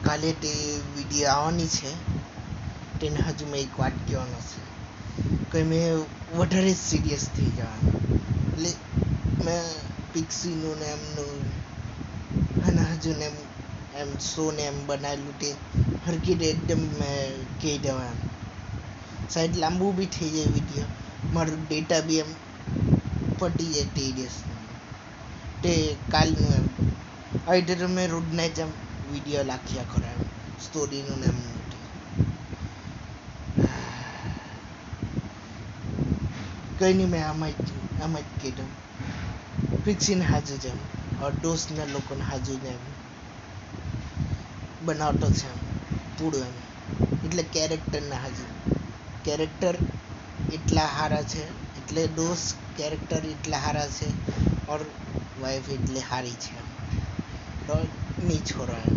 કાલે તે વિડીયો આવવાની છે તેને હજુ મેં એક વાત કહેવાનો છે કે મેં વધારે સિરિયસ થઈ જવાનું એટલે મેં પિક્સીનું ને એમનું અને હજુ ને એમ શો ને એમ બનાવેલું તે હરકી રીતે એકદમ મેં કહી દેવાનું સાઈડ લાંબુ બી થઈ જાય વિડીયો મારું ડેટા બી એમ પટી જાય તે દિવસનું તે કાલનું એમ આવી રીતે તો મેં રોજના જ એમ વિડીયો લાખ્યા કરો એમ સ્ટોરીનું ને એમનું કંઈ નહીં મેં આમ જ કહી દઉં પિક્સીને હાજુ જ એમ દોસ્તના લોકોને હાજુ જ એમ બનાવતો છે એમ પૂરું એમ એટલે કેરેક્ટરના હાજુ કેરેક્ટર એટલા સારા છે એટલે દોસ્ત કેરેક્ટર એટલા સારા છે ઓર વાઈફ એટલે સારી છે તો નહીં છોડો એમ